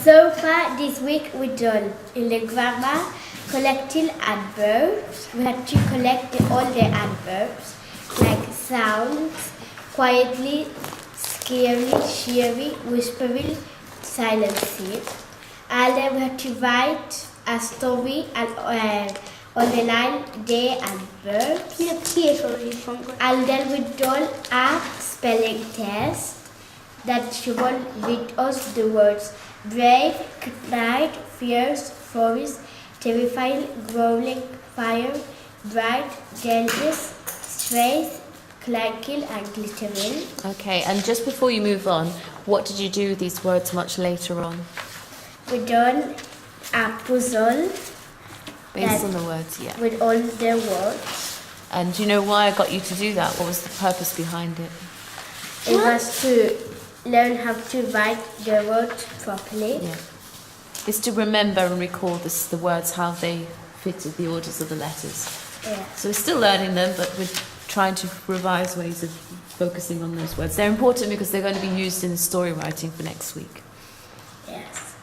So far this week we've done in the grammar collecting adverbs. We had to collect all the adverbs like sounds, quietly, scary, cheery, whispering, silencing. And then we had to write a story and underline the adverbs. And then we done a spelling test that showed with us the words brave, night, fierce, forest, terrifying, growling, fire, bright, dangerous, strange, clanking, and glittering. Okay, and just before you move on, what did you do with these words much later on? We done a puzzle Based on the words, yeah. with all the words. And do you know why I got you to do that? What was the purpose behind it? It was to learn how to write the words properly. Yeah. It's to remember and recall the words, how they fitted the orders of the letters. Yeah. So we're still learning them, but we're trying to revise ways of focusing on those words. They're important because they're going to be used in story writing for next week. Yes.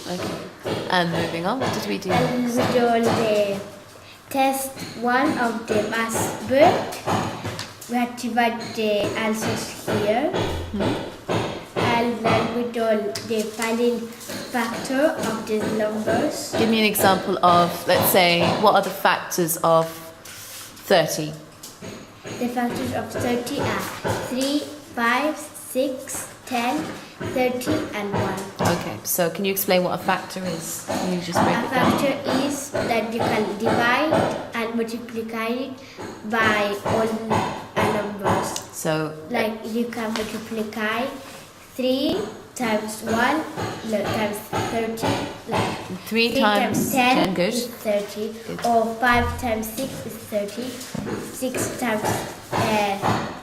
Okay. And moving on, what did we do? And we done the test one of the math book. We had to write the answers here. And then we done the finding factor of the numbers. Give me an example of, let's say, what are the factors of 30? The factors of 30 are 3, 5, 6, 10, 30 and 1. Okay, so can you explain what a factor is? Can you just break A it down? factor is that you can divide and multiply it by all numbers. So, Like you can multiply 3 times 1 times 30, like 3 times 10, good. is 30, Good. or 5 times 6 is 30, 6 times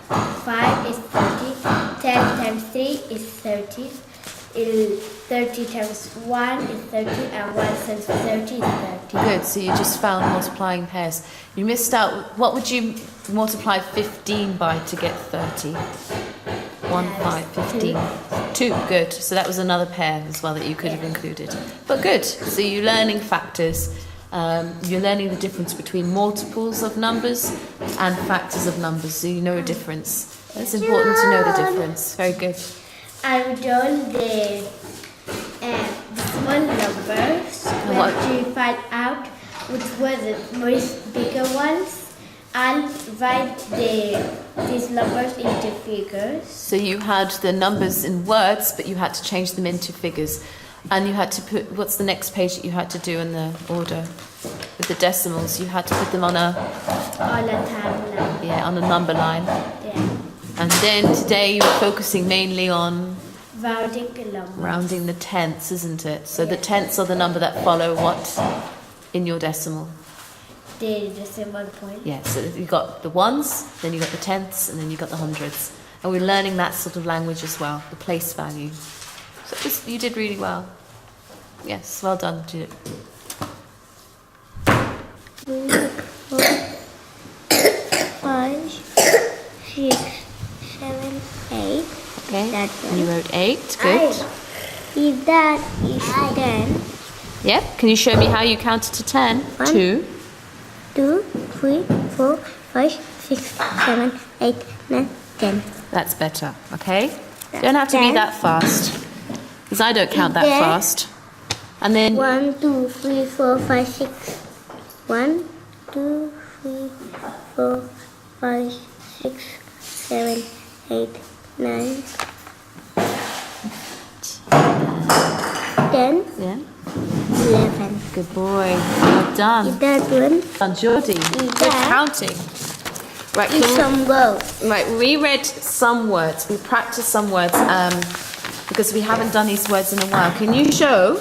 5 is 30, 10 times 3 is 30, 30 times 1 is 30, and 1 times 30 is 30. good, so you just found multiplying pairs. You missed out, what would you multiply 15 by to get 30? 1, 5, 15. 2, good. So that was another pair as well that you could have included. But good, so you're learning factors. You're learning the difference between multiples of numbers and factors of numbers, so you know a difference. It's important to know the difference. Very good. I've done the small numbers. We what- have to find out which were the most bigger ones and write these numbers into figures. So you had the numbers in words, but you had to change them into figures. And you had to put, what's the next page that you had to do in the order? With the decimals, you had to put them on a timeline. on a number line. Yeah. And then today you were focusing mainly on Rounding the numbers. rounding the tenths, isn't it? So the Yeah. tenths are the number that follow what in your decimal? The decimal point. Yeah, so you got the ones, then you got the tenths, and then you got the hundreds. And we're learning that sort of language as well, the place value. So you did really well. Yes, well done, Judith. 3, 4, 5, 6, 7, 8. Okay, That and you wrote 8, good. If that is 10, Yep, can you show me how you counted to 10? 1, 2. 2, 3, 4, 5, 6, 7, 8, 9, 10. That's better, okay? You don't have to be 10. that fast, because I don't count that Then- fast. And then 1, 2, 3, 4, 5, 6. 1, 2, 3, 4, 5, 6, 7, 8, 9, 10, yeah, 11. good boy, well done. That one Done, Geordie. Good that. counting. Right, is can some words. right, we read some words. We practiced some words because we haven't done these words in a while. Can you show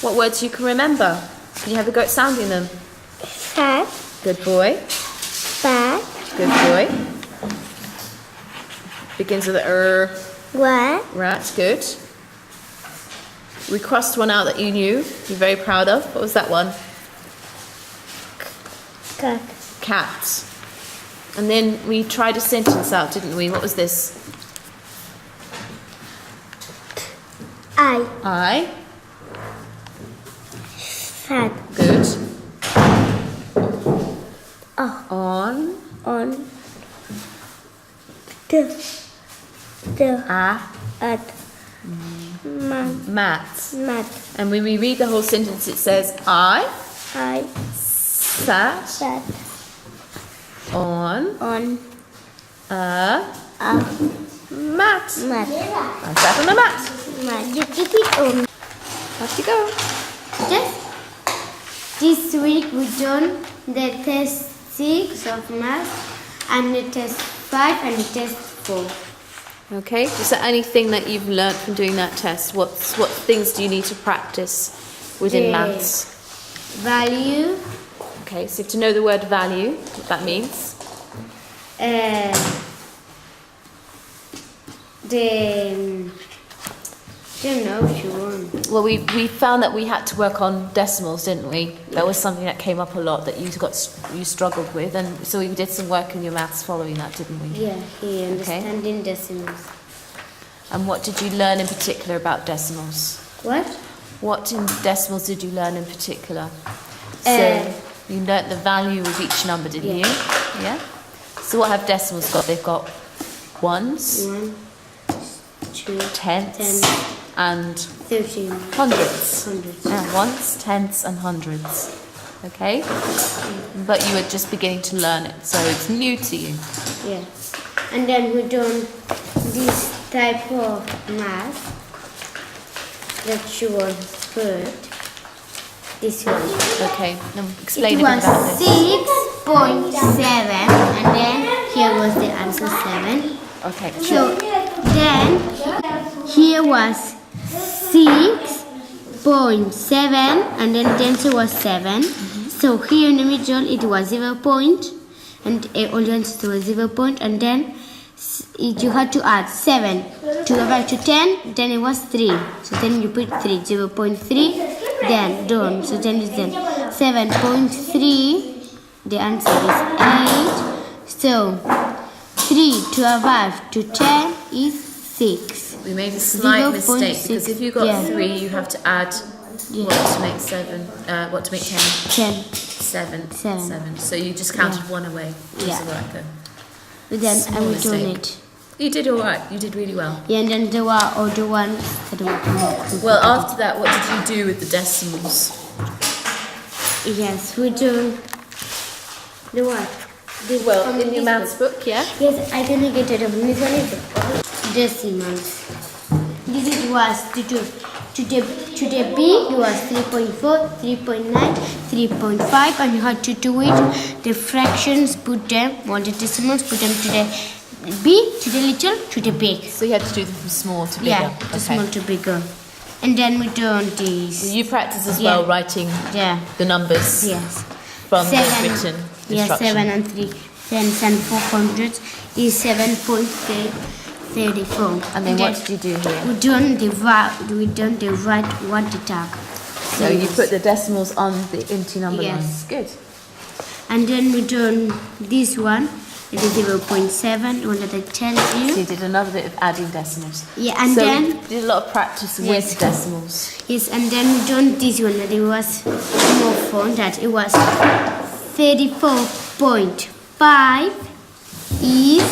what words you can remember? Can you have a go at sounding them? Fat, Good boy. bad, Good boy. Begins with a what, Right, good. We crossed one out that you knew. You're very proud of. What was that one? cat, Cat. And then we tried a sentence out, didn't we? What was this? I, I. Fat. Good. On On the a at mat. mat. And when we read the whole sentence, it says, I I sat sat on on a a mat. mat. I sat on a mat. Mat. You keep it on. Off you go. This week we done the test 6 of math and the test 5 and the test 4. Okay. Is there anything that you've learnt from doing that test? What things do you need to practice within The maths? Value. Okay. So to know the word value, what that means. Don't know if you want. Well, we found that we had to work on decimals, didn't we? That was something that came up a lot that you struggled with, and so we did some work in your maths following that, didn't we? Yeah, here, understanding decimals. And what did you learn in particular about decimals? What? What in decimals did you learn in particular? So you learnt the value of each number, didn't you? Yeah. So what have decimals got? They've got ones, 1, 2, tenths, and 13, hundreds. hundreds. Yeah, ones, tenths, and hundreds. Okay? But you were just beginning to learn it, so it's new to you. Yeah. And then we done this type of math that she was good. This one. Okay, now explain It a bit was about this. 6.7 and then here was the answer 7. Okay, So then here was 6.7 and then the answer was 7. So here in the middle it was 0 point and all the answers were 0 point and then you had to add 7 to go back to 10, then it was 3. So then you put 3, 0.3, then done. So then it's then 7.3, the answer is 8. So 3 to arrive to 10 is 6. We made a slight mistake 0.6, because if you got yeah. 3, you have to add what to make 7, what to make 10? 10. 7. Seven. 7. So you just counted one away. Yeah. Right. But then Small I will do mistake. it. You did all right. You did really well. Yeah, and then there were other ones that were more. Well, after that, what did you do with the decimals? Yes, we do. The what? Well, From in your this maths book, yeah? Yes, I can get it. This one is decimals. This is was to do. To the B, it was 3.4, 3.9, 3.5, and you had to do it. The fractions, put them, the decimals, put them to the B, to the little, to the big. So you had to do them from small to bigger. Yeah, the small to bigger. And then we done this. You practice as well writing the numbers Yes. from the written Yeah, instruction. 7 and 3 tenths and 4 hundredths is 7.34. And then what did you do here? We done the right what the tag. So you put the decimals on the empty number Yes. lines. Good. And then we done this one. It is 0.7. One that I tell So you. you did another bit of adding decimals. Yeah, and so then you did a lot of practice with decimals. yes, and then we done this one that it was more fun. That it was 34.5 is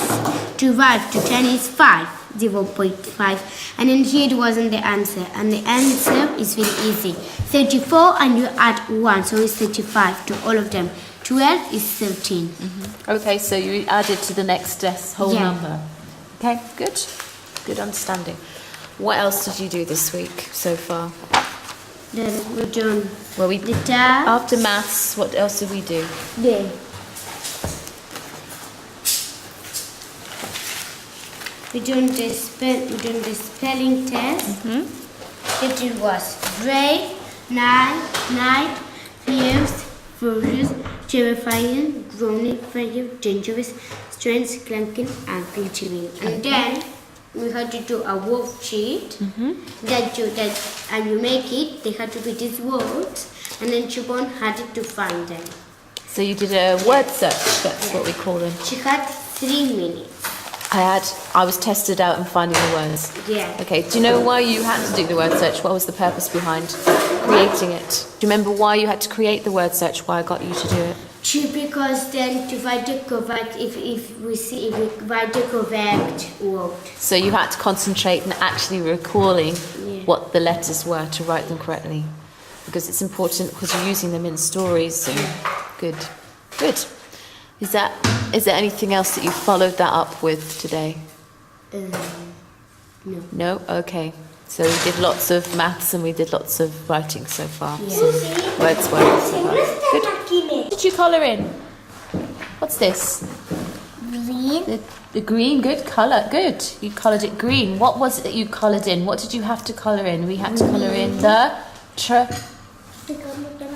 divided to 10 is 5. 0.5 and then here it wasn't the answer and the answer is very easy 34 and you add 1 so it's 35 to all of them 12 is 13. Okay, so you added to the next whole Yeah. number. Okay, good. Good understanding. What else did you do this week so far? Then we're done Well, we the tab after maths, what else did we do? there. We done the spelling test. It was brave, night, fierce, furious, terrifying, groaning, fire, dangerous, strange, clunking, and glittering. And then we had to do a worksheet and you make it. They had to be these words, and then Siobhan had to find them. So you did a word search. That's what we call them. She had 3 minutes. I was tested out in finding the words. Yeah. Okay, do you know why you had to do the word search? What was the purpose behind creating it? Do you remember why you had to create the word search? Why I got you to do it? Because then to find the correct, if we find the correct word. So you had to concentrate on actually recalling Yeah. what the letters were to write them correctly. Because it's important because you're using them in stories. And good. Is there anything else that you followed that up with today? No. No? Okay. So we did lots of maths and we did lots of writing so far. Yeah. So words so far. Good. What did you colour in? What's this? Green. The green, good colour, good. You coloured it green. What was it that you coloured in? What did you have to colour in? We had to colour in the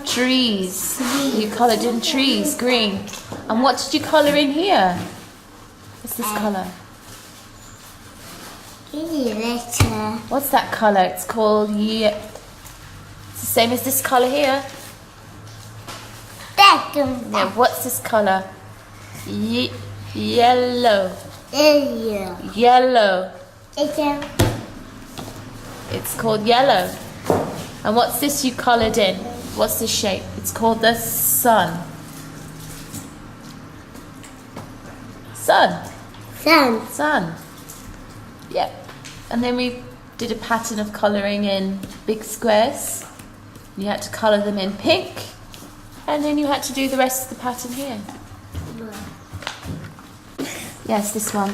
trees. You coloured in trees, green. And what did you colour in here? What's this colour? What's that colour? It's called It's the same as this colour here. Yeah, what's this colour? Yellow. Yellow. It's called yellow. And what's this you coloured in? What's the shape? It's called the sun. Sun. Sun. Yep. And then we did a pattern of colouring in big squares. You had to colour them in pink. And then you had to do the rest of the pattern here. Yes, this one.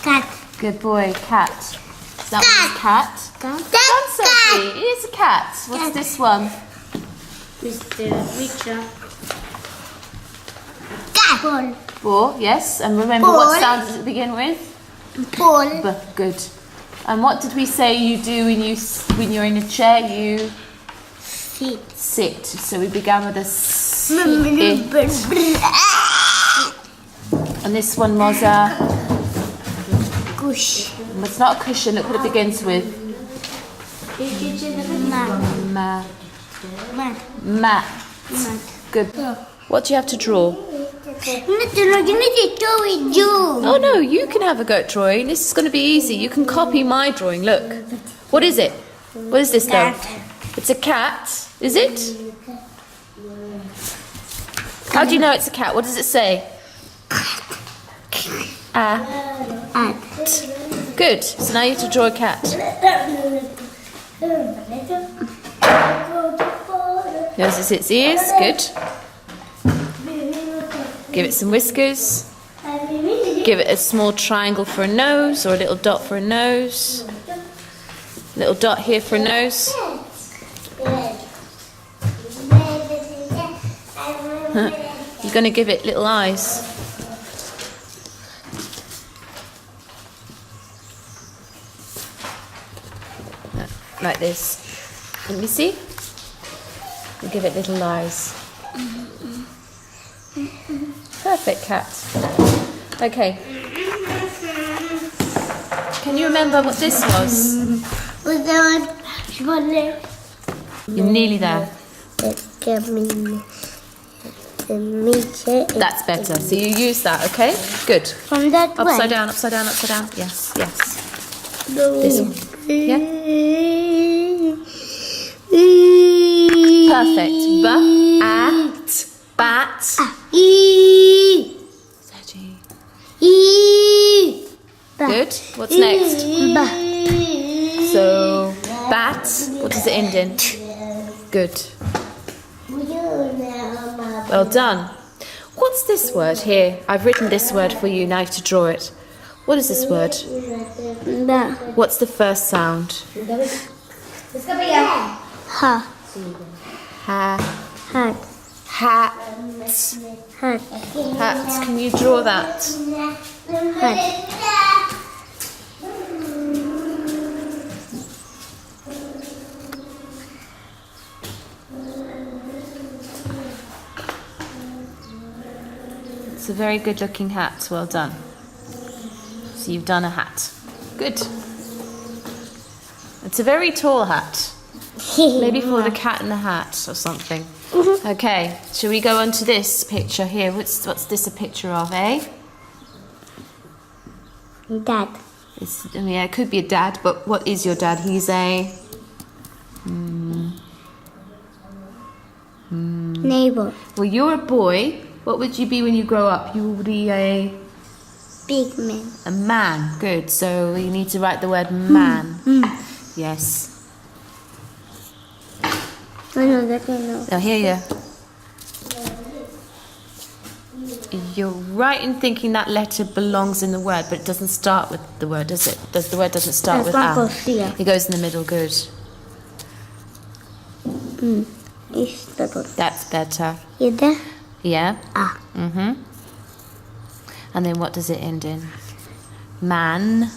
Cat. Good boy, cat. Is that one a cat? That's Sophie. It is a cat. What's this one? Mr. Richard. Ball. Ball, yes. And remember what sound does it begin with? Ball. B. Good. And what did we say you do when you're in a chair? You sit. So we began with a sit. And this one was a cushion. It's not a cushion. Look what it begins with. Mat. Good. What do you have to draw? Oh no, you can have a go at drawing. This is going to be easy. You can copy my drawing. Look. What is it? What is this though? It's a cat. Is it? How do you know it's a cat? What does it say? Good. So now you have to draw a cat. Notice its ears. Good. Give it some whiskers. Give it a small triangle for a nose or a little dot for a nose. Little dot here for a nose. You're going to give it little eyes. Like this. Let me see. You give it little eyes. Perfect, cat. Okay. Can you remember what this was? You're nearly there. That's better. So you use that, okay? Good. From that Upside down, upside down, upside down. Yes, yes. This one. Yeah? Perfect. Bat. Good. What's next? So, bat. What does it end in? Good. Well done. What's this word here? I've written this word for you. Now you have to draw it. What is this word? What's the first sound? Ha. Ha. Hat. Hat. Hat. Hat. Can you draw that? Hat. It's a very good looking hat. Well done. So you've done a hat. Good. It's a very tall hat. Maybe for the cat in the hat or something. Okay, shall we go on to this picture here? What's this a picture of, eh? Dad. Yeah, it could be a dad, but what is your dad? He's a... Neighbor. Well, you're a boy. What would you be when you grow up? You would be a Big man. man. Good. So you need to write the word man. Yes. I know that I know. Now here you. You're right in thinking that letter belongs in the word, but it doesn't start with the word, does it? The word doesn't start with That's a. one goes here. It goes in the middle. Good. It's that one. That's better. Either Yeah. ah. And then what does it end in? Man.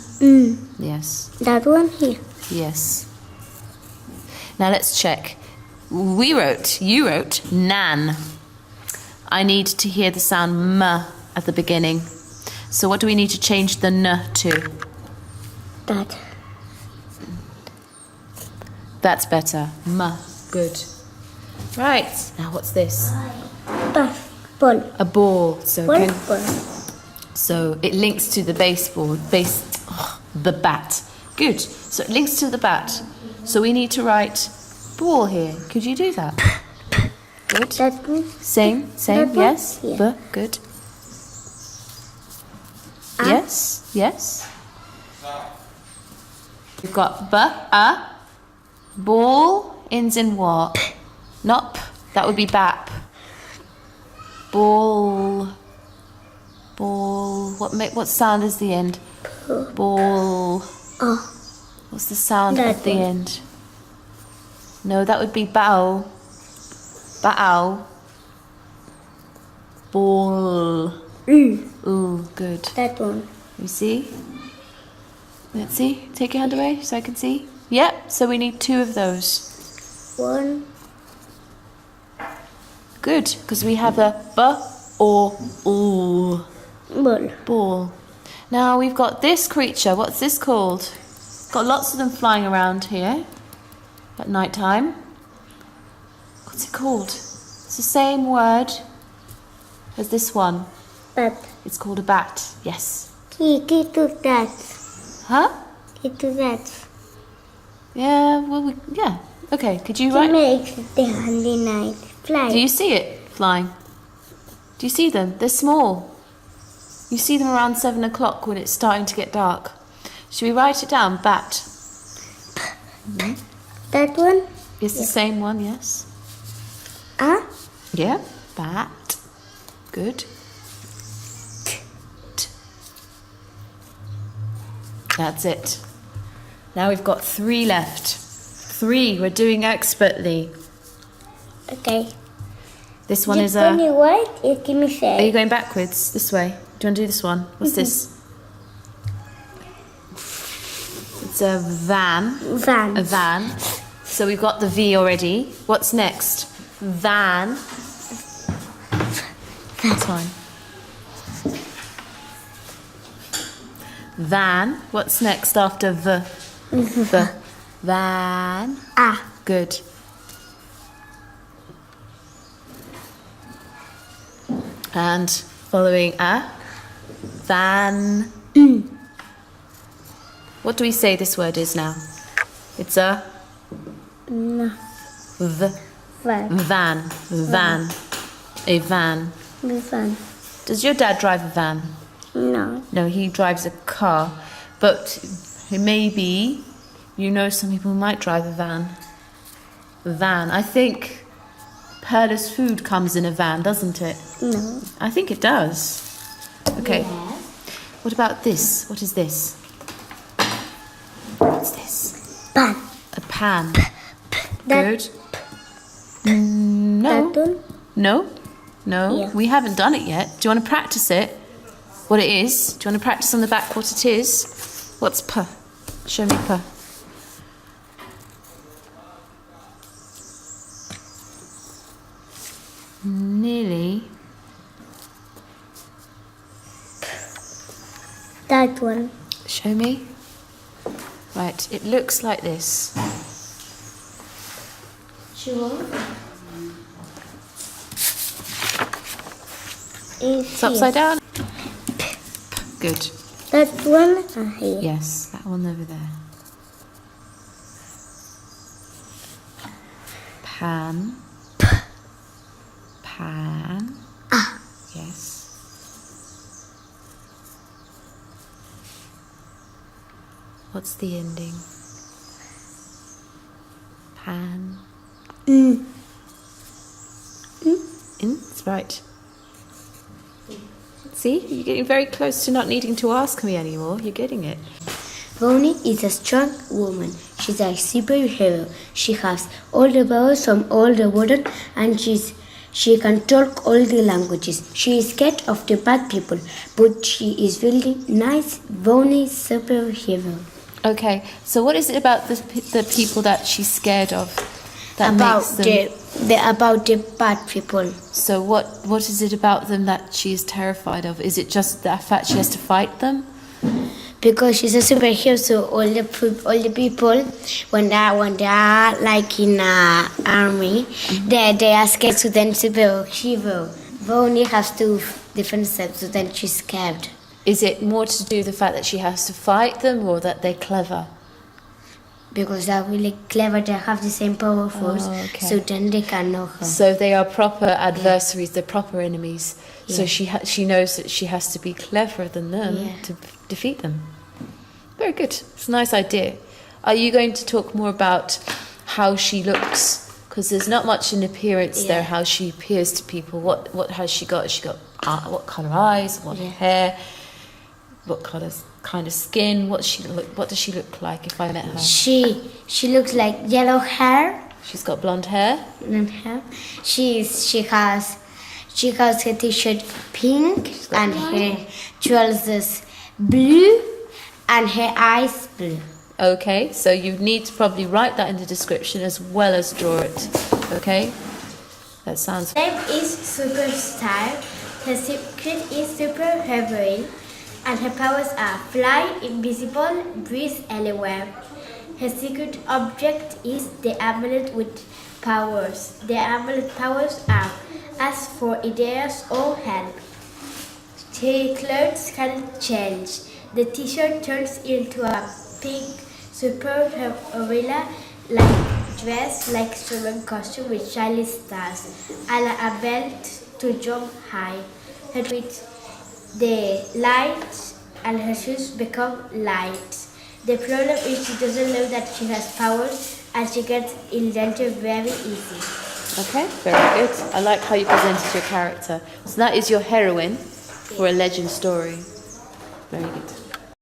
Yes. That one here. Yes. Now let's check. You wrote nan. I need to hear the sound m at the beginning. So what do we need to change the n to? That. That's better. M. Good. Right. Now what's this? That ball. A ball. So Ball. can- Ball. So it links to the baseball, the bat. Good. So it links to the bat. So we need to write ball here. Could you do that? Good. That one. Same, That one? yes. Yeah. Good. Ah. Yes. We've got ball ends in what? Not p. That would be bap. Ball. What sound is the end? Ball. Oh. What's the sound That at the one. end? No, that would be bow. Bow. Ball. Ooh, good. That one. You see? Let's see. Take your hand away so I can see. Yep, so we need 2 of those. One. Good, because we have the b or ooh. Ball. Ball. Now we've got this creature. What's this called? Got lots of them flying around here at night time. What's it called? It's the same word as this one. Bat. It's called a bat. Yes. Key to that. Huh? Key to that. Yeah. Well, yeah. Okay. Could you It write? makes the handy night fly. Do you see it flying? Do you see them? They're small. You see them around 7 o'clock when it's starting to get dark. Should we write it down? Bat. That one. It's the same one, yes. Ah. Yeah. Bat. Good. T. That's it. Now we've got 3 left. 3. We're doing expertly. Okay. This one is Just when a... you write, it give me Are say. you going backwards? This way. Do you want to do this one? What's this? It's a van. Van. A van. So we've got the V already. What's next? Van. That's fine. Van. What's next after the? The. Van. Ah. Good. And following a. Van. What do we say this word is now? It's a No. v. Van. Van. Van. A van. Van. Does your dad drive a van? No. No, he drives a car. But maybe you know some people who might drive a van. Van. I think Perla's food comes in a van, doesn't it? No. I think it does. Okay. What about this? What is this? What's this? Pan. A pan. That- Good. No. That one. No. No. Yeah. We haven't done it yet. Do you want to practice it? What it is? Do you want to practice on the back what it is? What's p? Show me p. Nearly. That one. Show me. Right, it looks like this. Sure. It's upside down. Good. That one here. Yes, that one over there. Pan. Pan. Yes. What's the ending? Pan. In, that's right. See, you're getting very close to not needing to ask me anymore. You're getting it. Voni is a strong woman. She's a superhero. She has all the powers from all the world, and she can talk all the languages. She is scared of the bad people, but she is really nice. Voni is superhero. Okay, so what is it about the people that she's scared of that About makes them... about the bad people. So what is it about them that she is terrified of? Is it just the fact she has to fight them? Because she's a superhero, so all the people when they are like in an army, they are scared. So then superhero only has to defend themselves. So then she's scared. Is it more to do with the fact that she has to fight them, or that they're clever? Because they're really clever. They have the same power force. Okay. So then they can know her. So they are proper adversaries. They're proper enemies. So Yeah. she knows that she has to be cleverer than them Yeah. to defeat them. Very good. It's a nice idea. Are you going to talk more about how she looks? Because there's not much in appearance there. How she appears to people. What has she got? Has she got what colour eyes? What hair? What kind of skin? What does she look like if I met her? She looks like yellow hair. She's got blonde hair. Blonde hair. She has her t-shirt pink and her trousers blue and her eyes blue. Okay, so you need to probably write that in the description as well as draw it. Okay, that sounds. Her name is Superstar. Her secret is super heroine, and her powers are fly, invisible, breathe anywhere. Her secret object is the amulet with powers. The amulet powers are ask for ideas or help. Her clothes can change. The t-shirt turns into a pink superhero like dress, like swimming costume with shiny stars, and a belt to jump high. Her with the light and her shoes become light. The problem is she doesn't know that she has powers and she gets in danger very easy. Okay, very good. I like how you presented your character. So that is your heroine for a legend story. Very good.